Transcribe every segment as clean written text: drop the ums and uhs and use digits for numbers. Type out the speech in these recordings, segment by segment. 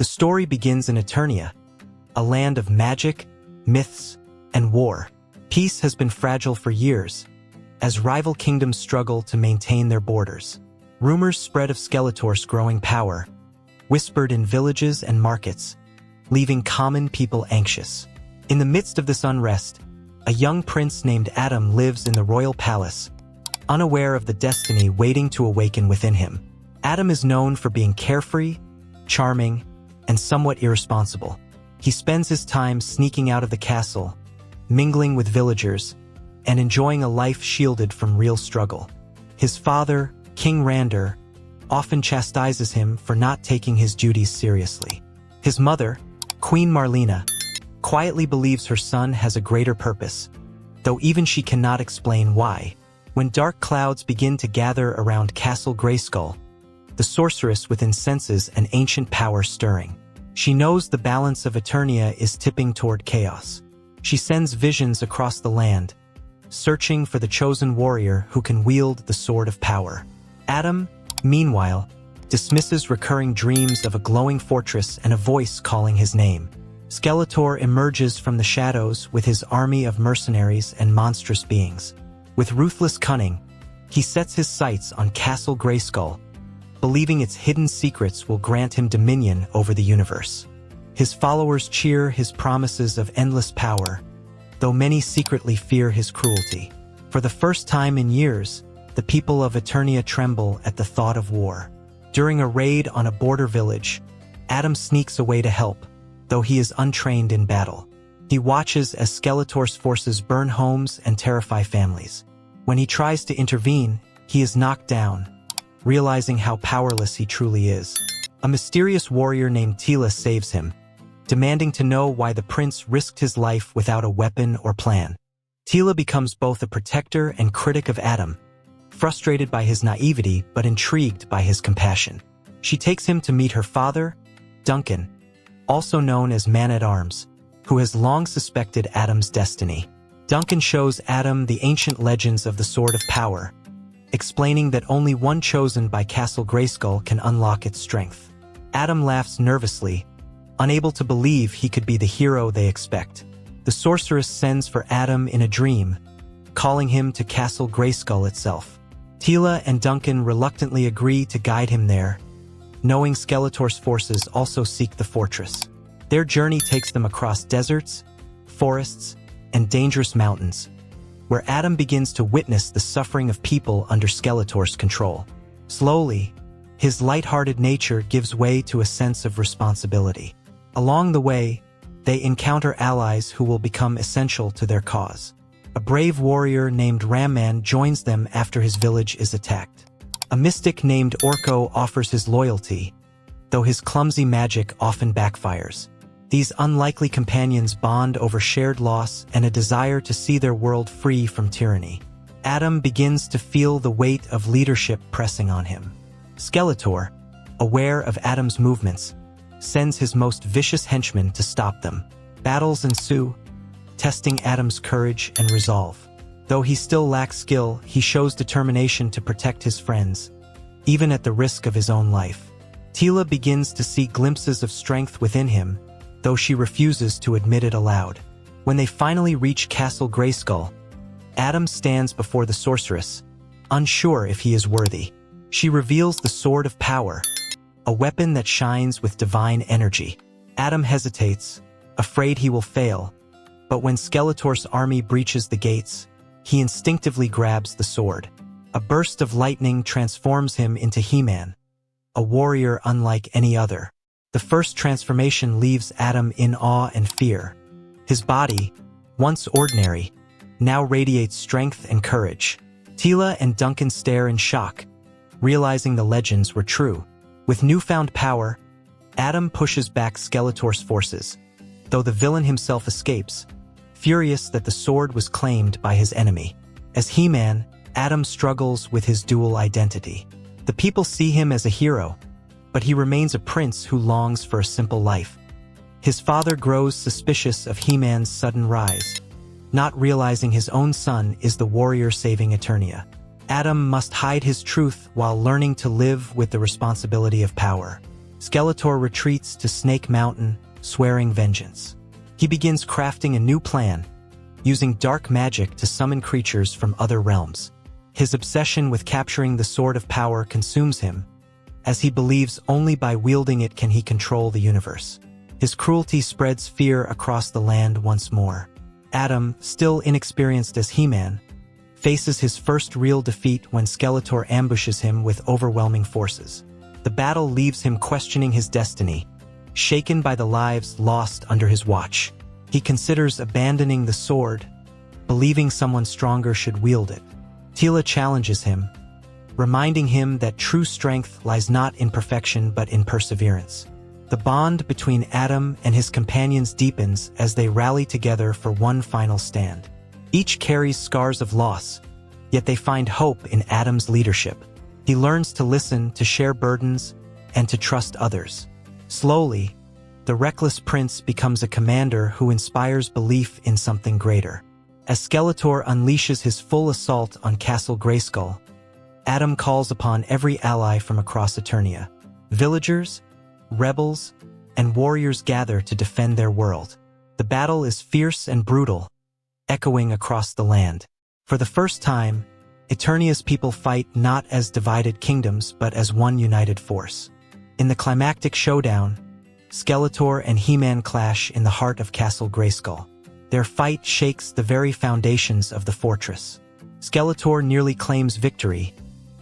The story begins in Eternia, a land of magic, myths, and war. Peace has been fragile for years, as rival kingdoms struggle to maintain their borders. Rumors spread of Skeletor's growing power, whispered in villages and markets, leaving common people anxious. In the midst of this unrest, a young prince named Adam lives in the royal palace, unaware of the destiny waiting to awaken within him. Adam is known for being carefree, charming, and somewhat irresponsible. He spends his time sneaking out of the castle, mingling with villagers, and enjoying a life shielded from real struggle. His father, King Grandeur, often chastises him for not taking his duties seriously. His mother, Queen Marlena, quietly believes her son has a greater purpose, though even she cannot explain why. When dark clouds begin to gather around Castle Grayskull, the sorceress within senses an ancient power stirring. She knows the balance of Eternia is tipping toward chaos. She sends visions across the land, searching for the chosen warrior who can wield the sword of power. Adam, meanwhile, dismisses recurring dreams of a glowing fortress and a voice calling his name. Skeletor emerges from the shadows with his army of mercenaries and monstrous beings. With ruthless cunning, he sets his sights on Castle Grayskull, believing its hidden secrets will grant him dominion over the universe. His followers cheer his promises of endless power, though many secretly fear his cruelty. For the first time in years, the people of Eternia tremble at the thought of war. During a raid on a border village, Adam sneaks away to help, though he is untrained in battle. He watches as Skeletor's forces burn homes and terrify families. When he tries to intervene, he is knocked down, realizing how powerless he truly is. A mysterious warrior named Teela saves him, demanding to know why the prince risked his life without a weapon or plan. Teela becomes both a protector and critic of Adam, frustrated by his naivety but intrigued by his compassion. She takes him to meet her father, Duncan, also known as Man-at-Arms, who has long suspected Adam's destiny. Duncan shows Adam the ancient legends of the Sword of Power, explaining that only one chosen by Castle Grayskull can unlock its strength. Adam laughs nervously, unable to believe he could be the hero they expect. The sorceress sends for Adam in a dream, calling him to Castle Grayskull itself. Teela and Duncan reluctantly agree to guide him there, knowing Skeletor's forces also seek the fortress. Their journey takes them across deserts, forests, and dangerous mountains, where Adam begins to witness the suffering of people under Skeletor's control. Slowly, his light-hearted nature gives way to a sense of responsibility. Along the way, they encounter allies who will become essential to their cause. A brave warrior named Ramman joins them after his village is attacked. A mystic named Orko offers his loyalty, though his clumsy magic often backfires. These unlikely companions bond over shared loss and a desire to see their world free from tyranny. Adam begins to feel the weight of leadership pressing on him. Skeletor, aware of Adam's movements, sends his most vicious henchmen to stop them. Battles ensue, testing Adam's courage and resolve. Though he still lacks skill, he shows determination to protect his friends, even at the risk of his own life. Teela begins to see glimpses of strength within him, though she refuses to admit it aloud. When they finally reach Castle Grayskull, Adam stands before the sorceress, unsure if he is worthy. She reveals the Sword of Power, a weapon that shines with divine energy. Adam hesitates, afraid he will fail, but when Skeletor's army breaches the gates, he instinctively grabs the sword. A burst of lightning transforms him into He-Man, a warrior unlike any other. The first transformation leaves Adam in awe and fear. His body, once ordinary, now radiates strength and courage. Teela and Duncan stare in shock, realizing the legends were true. With newfound power, Adam pushes back Skeletor's forces, though the villain himself escapes, furious that the sword was claimed by his enemy. As He-Man, Adam struggles with his dual identity. The people see him as a hero, but he remains a prince who longs for a simple life. His father grows suspicious of He-Man's sudden rise, not realizing his own son is the warrior saving Eternia. Adam must hide his truth while learning to live with the responsibility of power. Skeletor retreats to Snake Mountain, swearing vengeance. He begins crafting a new plan, using dark magic to summon creatures from other realms. His obsession with capturing the Sword of Power consumes him, as he believes only by wielding it can he control the universe. His cruelty spreads fear across the land once more. Adam, still inexperienced as He-Man, faces his first real defeat when Skeletor ambushes him with overwhelming forces. The battle leaves him questioning his destiny, shaken by the lives lost under his watch. He considers abandoning the sword, believing someone stronger should wield it. Teela challenges him, reminding him that true strength lies not in perfection but in perseverance. The bond between Adam and his companions deepens as they rally together for one final stand. Each carries scars of loss, yet they find hope in Adam's leadership. He learns to listen, to share burdens, and to trust others. Slowly, the reckless prince becomes a commander who inspires belief in something greater. As Skeletor unleashes his full assault on Castle Grayskull, Adam calls upon every ally from across Eternia. Villagers, rebels, and warriors gather to defend their world. The battle is fierce and brutal, echoing across the land. For the first time, Eternia's people fight not as divided kingdoms but as one united force. In the climactic showdown, Skeletor and He-Man clash in the heart of Castle Grayskull. Their fight shakes the very foundations of the fortress. Skeletor nearly claims victory,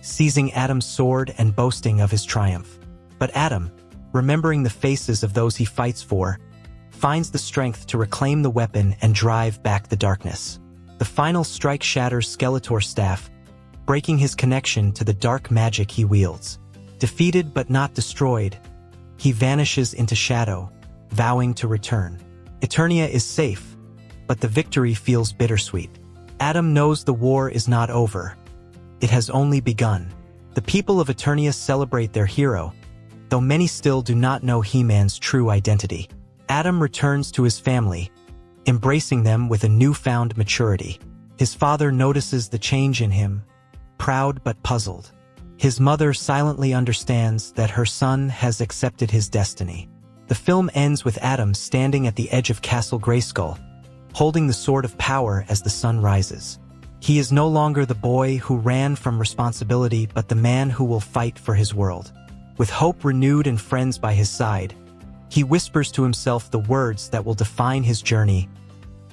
seizing Adam's sword and boasting of his triumph. But Adam, remembering the faces of those he fights for, finds the strength to reclaim the weapon and drive back the darkness. The final strike shatters Skeletor's staff, breaking his connection to the dark magic he wields. Defeated but not destroyed, he vanishes into shadow, vowing to return. Eternia is safe, but the victory feels bittersweet. Adam knows the war is not over. It has only begun. The people of Eternia celebrate their hero, though many still do not know He-Man's true identity. Adam returns to his family, embracing them with a newfound maturity. His father notices the change in him, proud but puzzled. His mother silently understands that her son has accepted his destiny. The film ends with Adam standing at the edge of Castle Grayskull, holding the Sword of Power as the sun rises. He is no longer the boy who ran from responsibility but the man who will fight for his world. With hope renewed and friends by his side, he whispers to himself the words that will define his journey.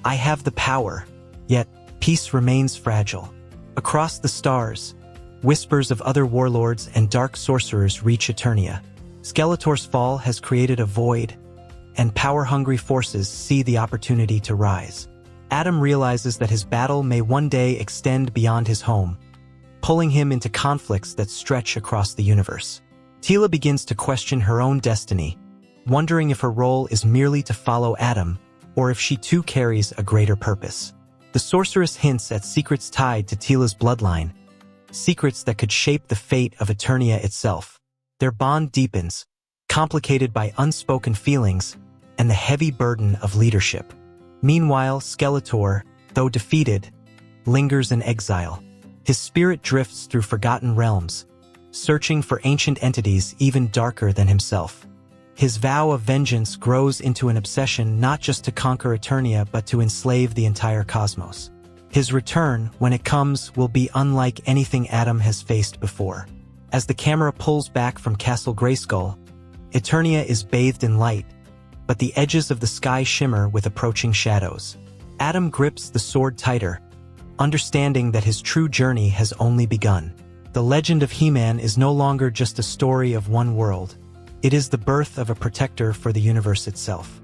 I have the power, yet peace remains fragile. Across the stars, whispers of other warlords and dark sorcerers reach Eternia. Skeletor's fall has created a void, and power-hungry forces see the opportunity to rise. Adam realizes that his battle may one day extend beyond his home, pulling him into conflicts that stretch across the universe. Teela begins to question her own destiny, wondering if her role is merely to follow Adam, or if she too carries a greater purpose. The sorceress hints at secrets tied to Teela's bloodline, secrets that could shape the fate of Eternia itself. Their bond deepens, complicated by unspoken feelings and the heavy burden of leadership. Meanwhile, Skeletor, though defeated, lingers in exile. His spirit drifts through forgotten realms, searching for ancient entities even darker than himself. His vow of vengeance grows into an obsession not just to conquer Eternia but to enslave the entire cosmos. His return, when it comes, will be unlike anything Adam has faced before. As the camera pulls back from Castle Grayskull, Eternia is bathed in light, but the edges of the sky shimmer with approaching shadows. Adam grips the sword tighter, understanding that his true journey has only begun. The legend of He-Man is no longer just a story of one world. It is the birth of a protector for the universe itself.